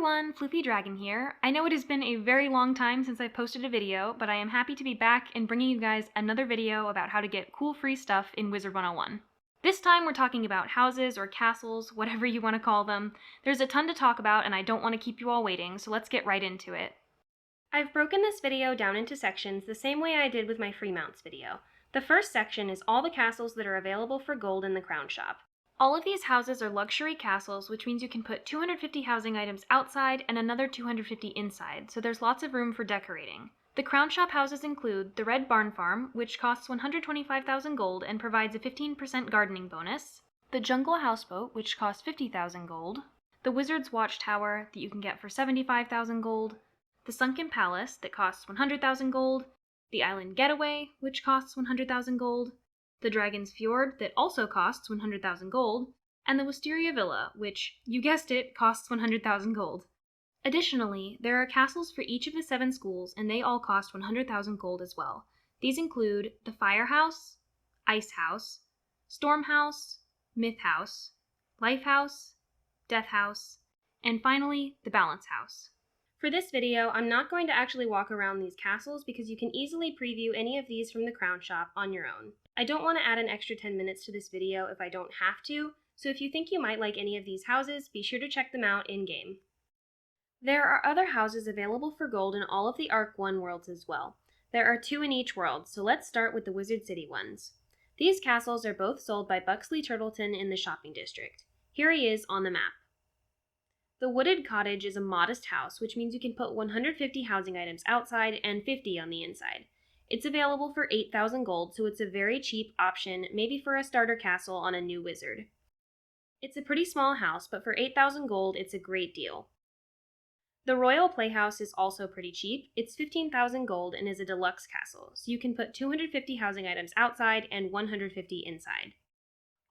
everyone, Floofy Dragon here. I know it has been a very long time since I've posted a video, but I am happy to be back and bringing you guys another video about how to get cool free stuff in Wizard 101. This time we're talking about houses or castles, whatever you want to call them. There's a ton to talk about and I don't want to keep you all waiting, so let's get right into it. I've broken this video down into sections the same way I did with my free mounts video. The first section is all the castles that are available for gold in the Crown Shop. All of these houses are luxury castles, which means you can put 250 housing items outside and another 250 inside, so there's lots of room for decorating. The Crown Shop houses include the Red Barn Farm, which costs 125,000 gold and provides a 15% gardening bonus, the Jungle Houseboat, which costs 50,000 gold, the Wizard's Watchtower that you can get for 75,000 gold, the Sunken Palace that costs 100,000 gold, the Island Getaway, which costs 100,000 gold, the Dragon's Fjord that also costs 100,000 gold, and the Wisteria Villa, which, you guessed it, costs 100,000 gold. Additionally, there are castles for each of the 7 schools, and they all cost 100,000 gold as well. These include the Firehouse, Ice House, Storm House, Myth House, Life House, Death House, and finally, the Balance House. For this video, I'm not going to actually walk around these castles because you can easily preview any of these from the Crown Shop on your own. I don't want to add an extra 10 minutes to this video if I don't have to, so if you think you might like any of these houses, be sure to check them out in-game. There are other houses available for gold in all of the Arc 1 worlds as well. There are 2 in each world, so let's start with the Wizard City ones. These castles are both sold by Buxley Turtleton in the shopping district. Here he is on the map. The Wooded Cottage is a modest house, which means you can put 150 housing items outside and 50 on the inside. It's available for 8,000 gold, so it's a very cheap option, maybe for a starter castle on a new wizard. It's a pretty small house, but for 8,000 gold, it's a great deal. The Royal Playhouse is also pretty cheap. It's 15,000 gold and is a deluxe castle, so you can put 250 housing items outside and 150 inside.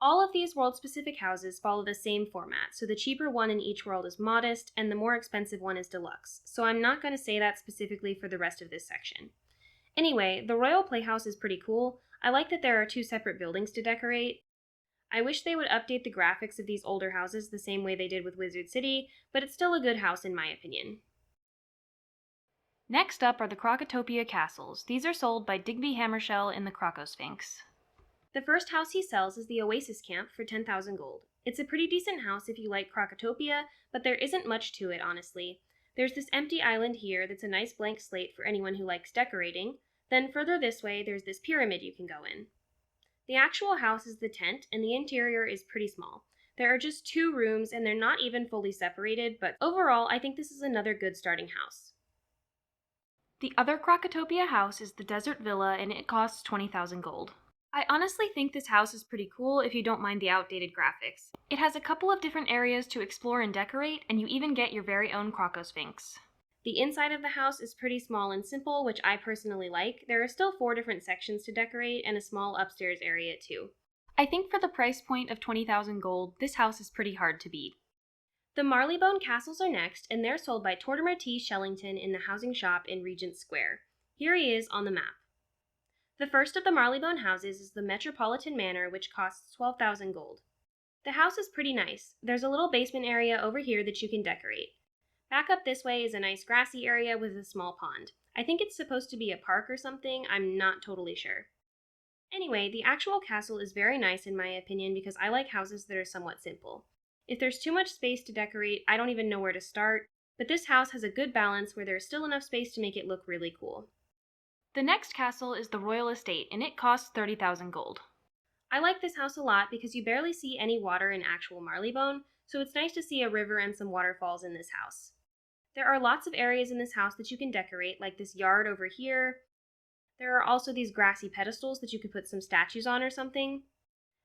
All of these world-specific houses follow the same format, so the cheaper one in each world is modest, and the more expensive one is deluxe, so I'm not going to say that specifically for the rest of this section. Anyway, the Royal Playhouse is pretty cool. I like that there are 2 separate buildings to decorate. I wish they would update the graphics of these older houses the same way they did with Wizard City, but it's still a good house in my opinion. Next up are the Crocotopia castles. These are sold by Digby Hammershell in the Crocosphinx. The first house he sells is the Oasis Camp for 10,000 gold. It's a pretty decent house if you like Crocotopia, but there isn't much to it, honestly. There's this empty island here that's a nice blank slate for anyone who likes decorating. Then further this way, there's this pyramid you can go in. The actual house is the tent, and the interior is pretty small. There are just 2 rooms, and they're not even fully separated, but overall, I think this is another good starting house. The other Crocotopia house is the Desert Villa, and it costs 20,000 gold. I honestly think this house is pretty cool if you don't mind the outdated graphics. It has a couple of different areas to explore and decorate, and you even get your very own Crocosphinx. The inside of the house is pretty small and simple, which I personally like. There are still 4 different sections to decorate and a small upstairs area too. I think for the price point of 20,000 gold, this house is pretty hard to beat. The Marleybone castles are next, and they're sold by Tortimer T. Shellington in the housing shop in Regent Square. Here he is on the map. The first of the Marleybone houses is the Metropolitan Manor, which costs 12,000 gold. The house is pretty nice. There's a little basement area over here that you can decorate. Back up this way is a nice grassy area with a small pond. I think it's supposed to be a park or something, I'm not totally sure. Anyway, the actual castle is very nice in my opinion because I like houses that are somewhat simple. If there's too much space to decorate, I don't even know where to start, but this house has a good balance where there's still enough space to make it look really cool. The next castle is the Royal Estate, and it costs 30,000 gold. I like this house a lot because you barely see any water in actual Marleybone, so it's nice to see a river and some waterfalls in this house. There are lots of areas in this house that you can decorate, like this yard over here. There are also these grassy pedestals that you could put some statues on or something.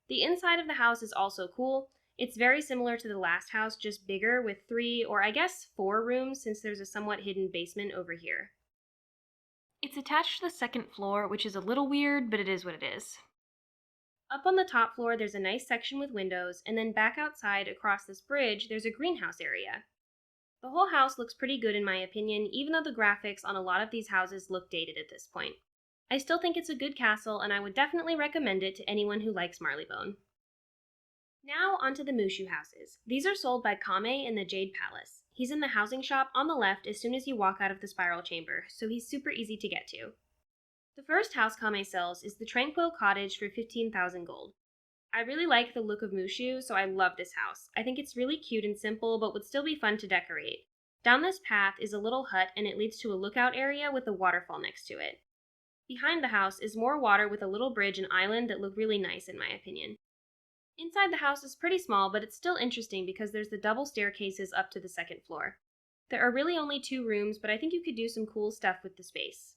The inside of the house is also cool. It's very similar to the last house, just bigger with 3 or I guess 4 rooms since there's a somewhat hidden basement over here. It's attached to the 2nd floor, which is a little weird, but it is what it is. Up on the top floor, there's a nice section with windows, and then back outside across this bridge, there's a greenhouse area. The whole house looks pretty good in my opinion, even though the graphics on a lot of these houses look dated at this point. I still think it's a good castle, and I would definitely recommend it to anyone who likes Marleybone. Now onto the Mushu houses. These are sold by Kame in the Jade Palace. He's in the housing shop on the left as soon as you walk out of the spiral chamber, so he's super easy to get to. The first house Kame sells is the Tranquil Cottage for 15,000 gold. I really like the look of Mushu, so I love this house. I think it's really cute and simple, but would still be fun to decorate. Down this path is a little hut, and it leads to a lookout area with a waterfall next to it. Behind the house is more water with a little bridge and island that look really nice in my opinion. Inside the house is pretty small, but it's still interesting because there's the double staircases up to the second floor. There are really only 2 rooms, but I think you could do some cool stuff with the space.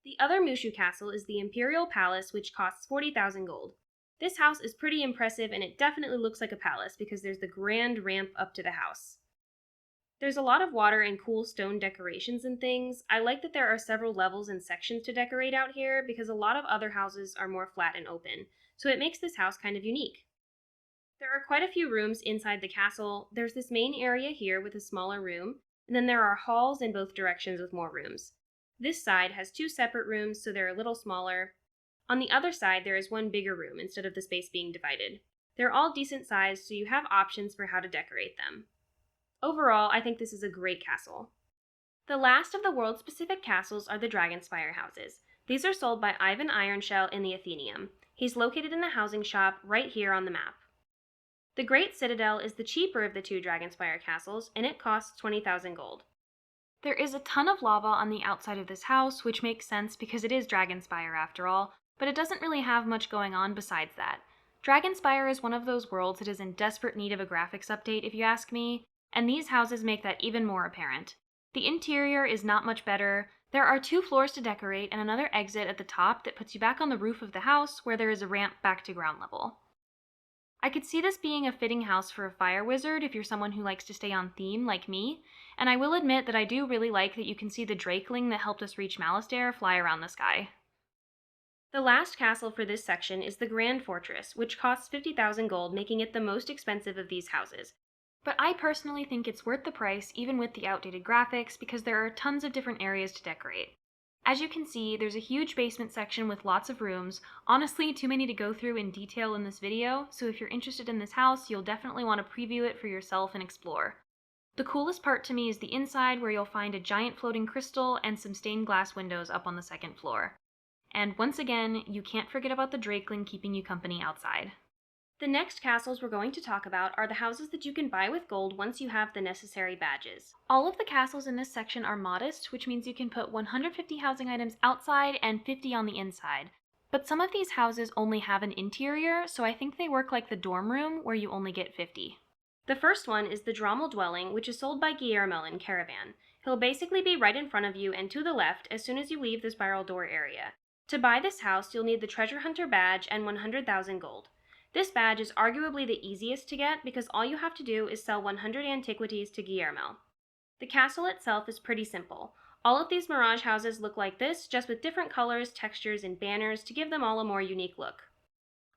The other Mushu castle is the Imperial Palace, which costs 40,000 gold. This house is pretty impressive, and it definitely looks like a palace because there's the grand ramp up to the house. There's a lot of water and cool stone decorations and things. I like that there are several levels and sections to decorate out here because a lot of other houses are more flat and open, so it makes this house kind of unique. There are quite a few rooms inside the castle. There's this main area here with a smaller room, and then there are halls in both directions with more rooms. This side has 2 separate rooms, so they're a little smaller. On the other side, there is one bigger room instead of the space being divided. They're all decent sized, so you have options for how to decorate them. Overall, I think this is a great castle. The last of the world-specific castles are the Dragonspire houses. These are sold by Ivan Ironshell in the Athenaeum. He's located in the housing shop right here on the map. The Great Citadel is the cheaper of the 2 Dragonspire castles, and it costs 20,000 gold. There is a ton of lava on the outside of this house, which makes sense because it is Dragonspire after all, but it doesn't really have much going on besides that. Dragonspire is one of those worlds that is in desperate need of a graphics update if you ask me, and these houses make that even more apparent. The interior is not much better. There are 2 floors to decorate and another exit at the top that puts you back on the roof of the house where there is a ramp back to ground level. I could see this being a fitting house for a fire wizard if you're someone who likes to stay on theme like me, and I will admit that I do really like that you can see the drakeling that helped us reach Malastare fly around the sky. The last castle for this section is the Grand Fortress, which costs 50,000 gold, making it the most expensive of these houses. But I personally think it's worth the price even with the outdated graphics because there are tons of different areas to decorate. As you can see, there's a huge basement section with lots of rooms, honestly too many to go through in detail in this video, so if you're interested in this house, you'll definitely want to preview it for yourself and explore. The coolest part to me is the inside where you'll find a giant floating crystal and some stained glass windows up on the second floor. And once again, you can't forget about the drakeling keeping you company outside. The next castles we're going to talk about are the houses that you can buy with gold once you have the necessary badges. All of the castles in this section are modest, which means you can put 150 housing items outside and 50 on the inside. But some of these houses only have an interior, so I think they work like the dorm room where you only get 50. The first one is the Drommel Dwelling, which is sold by Guillermo in Caravan. He'll basically be right in front of you and to the left as soon as you leave the spiral door area. To buy this house, you'll need the Treasure Hunter badge and 100,000 gold. This badge is arguably the easiest to get because all you have to do is sell 100 antiquities to Guillermo. The castle itself is pretty simple. All of these Mirage houses look like this, just with different colors, textures, and banners to give them all a more unique look.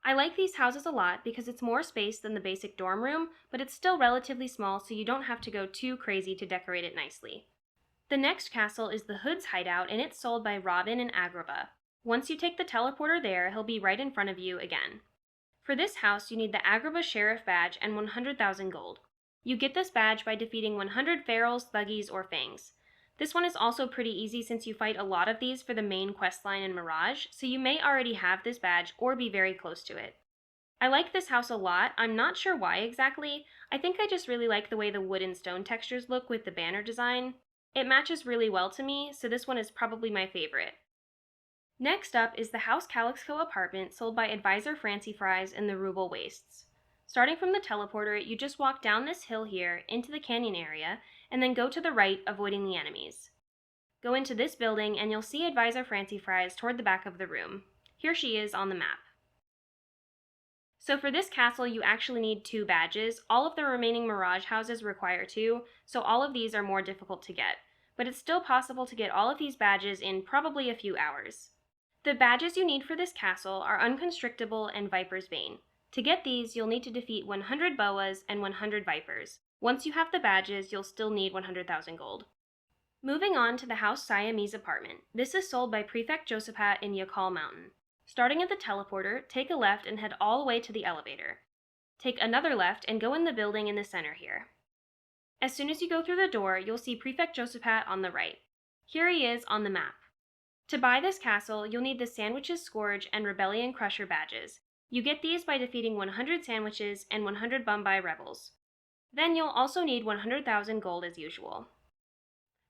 I like these houses a lot because it's more space than the basic dorm room, but it's still relatively small so you don't have to go too crazy to decorate it nicely. The next castle is the Hood's Hideout, and it's sold by Robin and Agrabah. Once you take the teleporter there, he'll be right in front of you again. For this house, you need the Agrabah Sheriff badge and 100,000 gold. You get this badge by defeating 100 ferals, thuggies, or fangs. This one is also pretty easy since you fight a lot of these for the main questline in Mirage, so you may already have this badge or be very close to it. I like this house a lot. I'm not sure why exactly. I think I just really like the way the wood and stone textures look with the banner design. It matches really well to me, so this one is probably my favorite. Next up is the House Calixco apartment sold by Advisor Francie Fries in the Ruble Wastes. Starting from the teleporter, you just walk down this hill here into the canyon area and then go to the right, avoiding the enemies. Go into this building and you'll see Advisor Francie Fries toward the back of the room. Here she is on the map. So for this castle, you actually need 2 badges. All of the remaining Mirage houses require 2, so all of these are more difficult to get. But it's still possible to get all of these badges in probably a few hours. The badges you need for this castle are Unconstrictable and Viper's Bane. To get these, you'll need to defeat 100 boas and 100 vipers. Once you have the badges, you'll still need 100,000 gold. Moving on to the House Siamese apartment. This is sold by Prefect Josephat in Yakal Mountain. Starting at the teleporter, take a left and head all the way to the elevator. Take another left and go in the building in the center here. As soon as you go through the door, you'll see Prefect Josephat on the right. Here he is on the map. To buy this castle, you'll need the Sandwiches Scourge and Rebellion Crusher badges. You get these by defeating 100 sandwiches and 100 Bumbai rebels. Then you'll also need 100,000 gold as usual.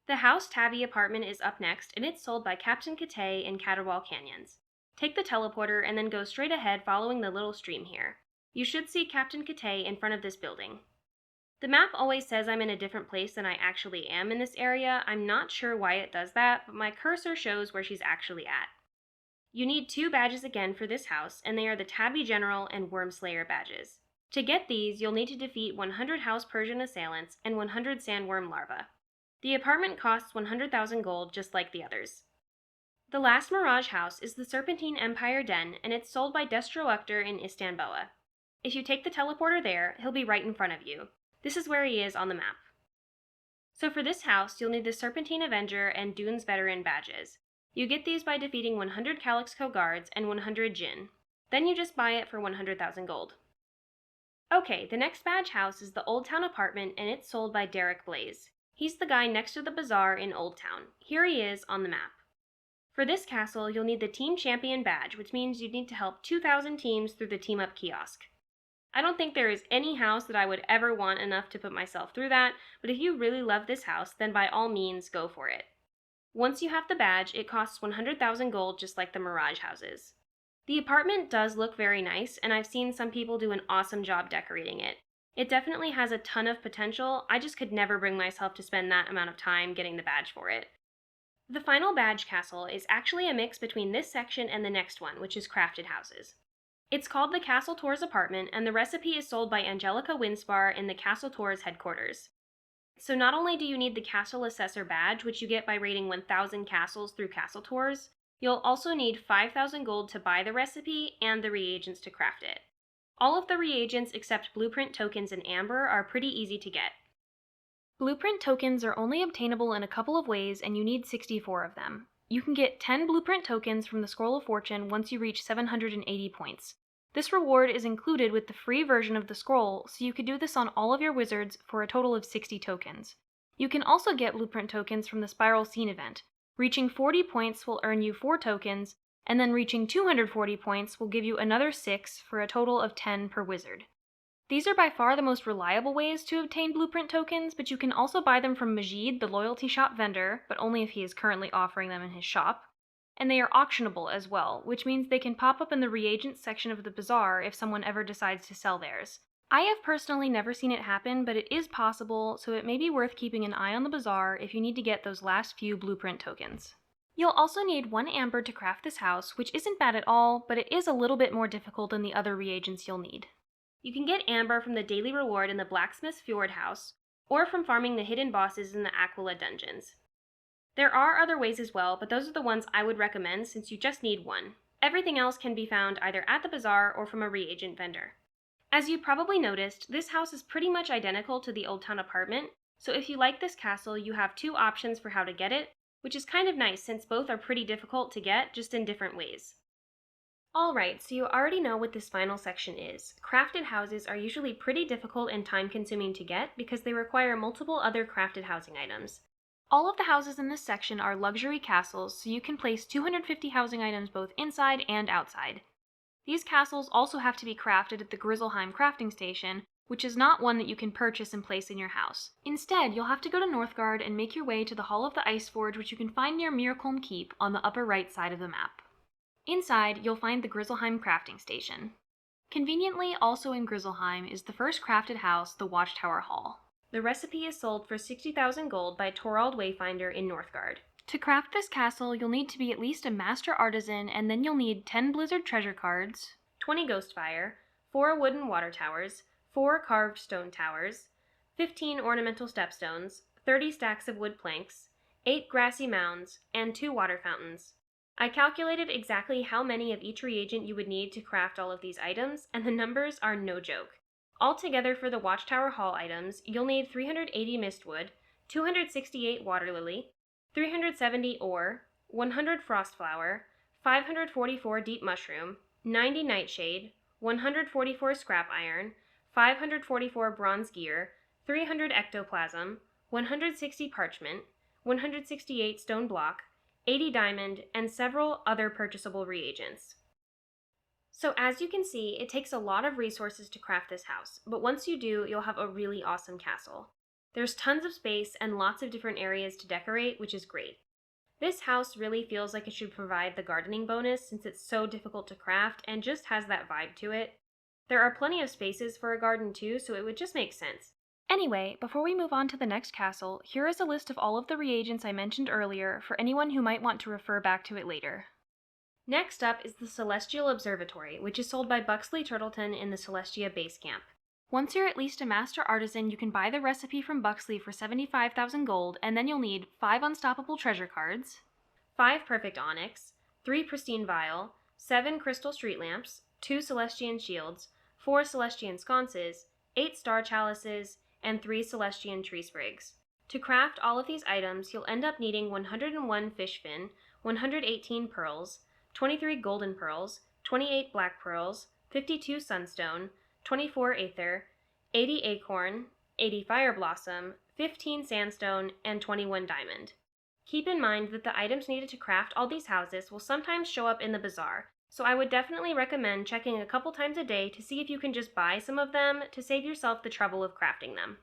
The House Tabby apartment is up next, and it's sold by Captain Katay in Caterwall Canyons. Take the teleporter and then go straight ahead following the little stream here. You should see Captain Katay in front of this building. The map always says I'm in a different place than I actually am in this area. I'm not sure why it does that, but my cursor shows where she's actually at. You need 2 badges again for this house, and they are the Tabby General and Wormslayer badges. To get these, you'll need to defeat 100 House Persian assailants and 100 sandworm larvae. The apartment costs 100,000 gold just like the others. The last Mirage house is the Serpentine Empire Den, and it's sold by Destroector in Istanbul. If you take the teleporter there, he'll be right in front of you. This is where he is on the map. So for this house, you'll need the Serpentine Avenger and Dune's Veteran badges. You get these by defeating 100 Calixco guards and 100 Jinn. Then you just buy it for 100,000 gold. Okay, the next badge house is the Old Town apartment, and it's sold by Derek Blaze. He's the guy next to the bazaar in Old Town. Here he is on the map. For this castle, you'll need the Team Champion badge, which means you need to help 2,000 teams through the Team Up kiosk. I don't think there is any house that I would ever want enough to put myself through that, but if you really love this house, then by all means, go for it. Once you have the badge, it costs 100,000 gold just like the Mirage houses. The apartment does look very nice, and I've seen some people do an awesome job decorating it. It definitely has a ton of potential. I just could never bring myself to spend that amount of time getting the badge for it. The final badge castle is actually a mix between this section and the next one, which is crafted houses. It's called the Castle Tours apartment, and the recipe is sold by Angelica Winspar in the Castle Tours headquarters. So not only do you need the Castle Assessor badge, which you get by raiding 1,000 castles through Castle Tours, you'll also need 5,000 gold to buy the recipe and the reagents to craft it. All of the reagents except blueprint tokens and amber are pretty easy to get. Blueprint tokens are only obtainable in a couple of ways, and you need 64 of them. You can get 10 blueprint tokens from the Scroll of Fortune once you reach 780 points. This reward is included with the free version of the scroll, so you could do this on all of your wizards for a total of 60 tokens. You can also get blueprint tokens from the Spiral Scene event. Reaching 40 points will earn you 4 tokens, and then reaching 240 points will give you another 6 for a total of 10 per wizard. These are by far the most reliable ways to obtain blueprint tokens, but you can also buy them from Majid, the loyalty shop vendor, but only if he is currently offering them in his shop. And they are auctionable as well, which means they can pop up in the reagents section of the bazaar if someone ever decides to sell theirs. I have personally never seen it happen, but it is possible, so it may be worth keeping an eye on the bazaar if you need to get those last few blueprint tokens. You'll also need 1 amber to craft this house, which isn't bad at all, but it is a little bit more difficult than the other reagents you'll need. You can get amber from the daily reward in the Blacksmith's Fjord house, or from farming the hidden bosses in the Aquila dungeons. There are other ways as well, but those are the ones I would recommend since you just need 1. Everything else can be found either at the bazaar or from a reagent vendor. As you probably noticed, this house is pretty much identical to the Old Town apartment, so if you like this castle, you have 2 options for how to get it, which is kind of nice since both are pretty difficult to get, just in different ways. Alright, so you already know what this final section is. Crafted houses are usually pretty difficult and time-consuming to get because they require multiple other crafted housing items. All of the houses in this section are luxury castles, so you can place 250 housing items both inside and outside. These castles also have to be crafted at the Grizzleheim crafting station, which is not one that you can purchase and place in your house. Instead, you'll have to go to Northgard and make your way to the Hall of the Ice Forge, which you can find near Mircolm Keep on the upper right side of the map. Inside, you'll find the Grizzleheim crafting station. Conveniently, also in Grizzleheim is the first crafted house, the Watchtower Hall. The recipe is sold for 60,000 gold by Torald Wayfinder in Northgard. To craft this castle, you'll need to be at least a master artisan, and then you'll need 10 blizzard treasure cards, 20 ghostfire, 4 wooden water towers, 4 carved stone towers, 15 ornamental stepstones, 30 stacks of wood planks, 8 grassy mounds, and 2 water fountains. I calculated exactly how many of each reagent you would need to craft all of these items, and the numbers are no joke. Altogether for the Watchtower Hall items, you'll need 380 mistwood, 268 water lily, 370 ore, 100 frostflower, 544 deep mushroom, 90 nightshade, 144 scrap iron, 544 bronze gear, 300 ectoplasm, 160 parchment, 168 stone block, 80 diamond, and several other purchasable reagents. So as you can see, it takes a lot of resources to craft this house, but once you do, you'll have a really awesome castle. There's tons of space and lots of different areas to decorate, which is great. This house really feels like it should provide the gardening bonus since it's so difficult to craft and just has that vibe to it. There are plenty of spaces for a garden too, so it would just make sense. Anyway, before we move on to the next castle, here is a list of all of the reagents I mentioned earlier for anyone who might want to refer back to it later. Next up is the Celestial Observatory, which is sold by Buxley Turtleton in the Celestia base camp. Once you're at least a master artisan, you can buy the recipe from Buxley for 75,000 gold, and then you'll need 5 unstoppable treasure cards, 5 perfect onyx, 3 pristine vial, 7 crystal street lamps, 2 Celestian shields, 4 Celestian sconces, 8 star chalices, and 3 Celestian tree sprigs. To craft all of these items, you'll end up needing 101 fish fin, 118 pearls, 23 golden pearls, 28 black pearls, 52 sunstone, 24 aether, 80 acorn, 80 fire blossom, 15 sandstone, and 21 diamond. Keep in mind that the items needed to craft all these houses will sometimes show up in the bazaar, so I would definitely recommend checking a couple times a day to see if you can just buy some of them to save yourself the trouble of crafting them.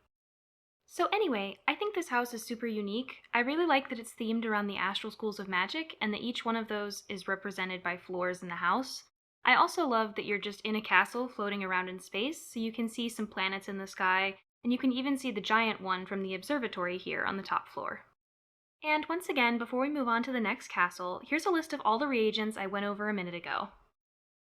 So anyway, I think this house is super unique. I really like that it's themed around the astral schools of magic and that each one of those is represented by floors in the house. I also love that you're just in a castle floating around in space, so you can see some planets in the sky, and you can even see the giant one from the observatory here on the top floor. And once again, before we move on to the next castle, here's a list of all the reagents I went over a minute ago.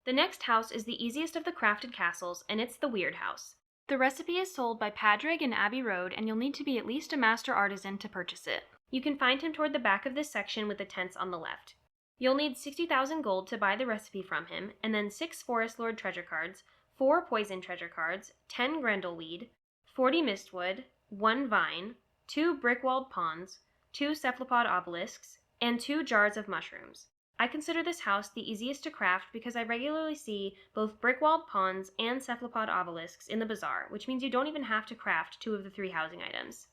The next house is the easiest of the crafted castles, and it's the Weird House. The recipe is sold by Padraig in Abbey Road, and you'll need to be at least a master artisan to purchase it. You can find him toward the back of this section with the tents on the left. You'll need 60,000 gold to buy the recipe from him, and then 6 Forest Lord treasure cards, 4 poison treasure cards, 10 Grendelweed, 40 mistwood, 1 vine, 2 brick-walled ponds, 2 cephalopod obelisks, and 2 jars of mushrooms. I consider this house the easiest to craft because I regularly see both brick-walled ponds and cephalopod obelisks in the bazaar, which means you don't even have to craft 2 of the 3 housing items.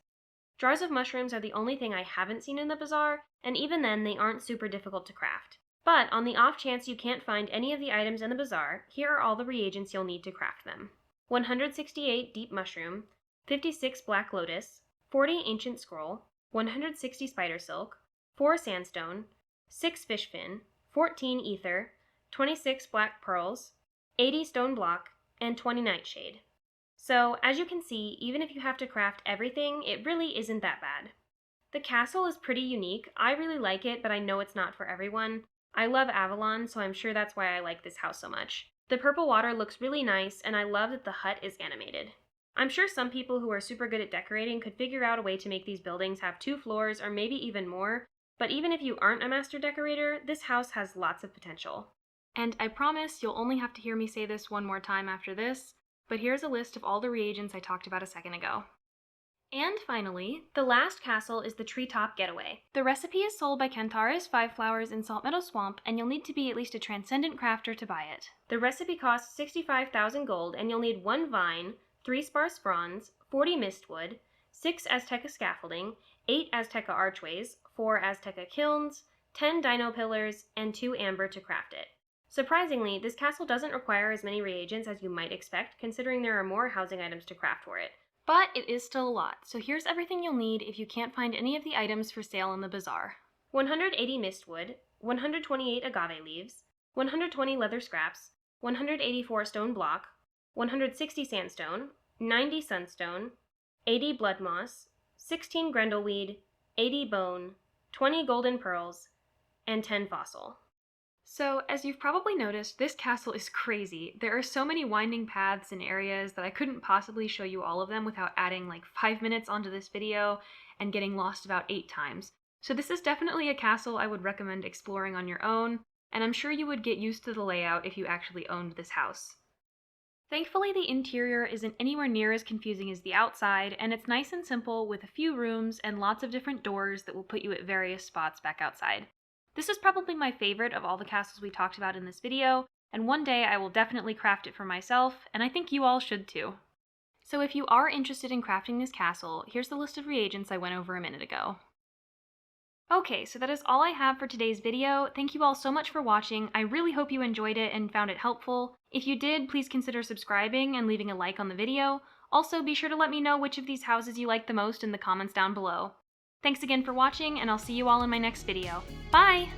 Jars of mushrooms are the only thing I haven't seen in the bazaar, and even then they aren't super difficult to craft. But on the off chance you can't find any of the items in the bazaar, here are all the reagents you'll need to craft them. 168 deep mushroom, 56 black lotus, 40 ancient scroll, 160 spider silk, 4 sandstone, 6 fish fin, 14 ether, 26 black pearls, 80 stone block, and 20 nightshade. So, as you can see, even if you have to craft everything, it really isn't that bad. The castle is pretty unique. I really like it, but I know it's not for everyone. I love Avalon, so I'm sure that's why I like this house so much. The purple water looks really nice, and I love that the hut is animated. I'm sure some people who are super good at decorating could figure out a way to make these buildings have 2 floors or maybe even more, but even if you aren't a master decorator, this house has lots of potential. And I promise you'll only have to hear me say this one more time after this, but here's a list of all the reagents I talked about a second ago. And finally, the last castle is the Treetop Getaway. The recipe is sold by Kentaris Five Flowers in Salt Meadow Swamp, and you'll need to be at least a transcendent crafter to buy it. The recipe costs 65,000 gold, and you'll need 1 vine, 3 sparse bronze, 40 mistwood, 6 Azteca scaffolding, 8 Azteca archways, 4 Azteca kilns, 10 dino pillars, and 2 amber to craft it. Surprisingly, this castle doesn't require as many reagents as you might expect, considering there are more housing items to craft for it. But it is still a lot, so here's everything you'll need if you can't find any of the items for sale in the bazaar. 180 mistwood, 128 agave leaves, 120 leather scraps, 184 stone block, 160 sandstone, 90 sunstone, 80 blood moss, 16 grendelweed, 80 bone, 20 golden pearls, and 10 fossil. So, as you've probably noticed, this castle is crazy. There are so many winding paths and areas that I couldn't possibly show you all of them without adding like 5 minutes onto this video and getting lost about 8 times. So this is definitely a castle I would recommend exploring on your own, and I'm sure you would get used to the layout if you actually owned this house. Thankfully, the interior isn't anywhere near as confusing as the outside, and it's nice and simple with a few rooms and lots of different doors that will put you at various spots back outside. This is probably my favorite of all the castles we talked about in this video, and one day I will definitely craft it for myself, and I think you all should too. So if you are interested in crafting this castle, here's the list of reagents I went over a minute ago. Okay, so that is all I have for today's video. Thank you all so much for watching. I really hope you enjoyed it and found it helpful. If you did, please consider subscribing and leaving a like on the video. Also, be sure to let me know which of these houses you like the most in the comments down below. Thanks again for watching, and I'll see you all in my next video. Bye!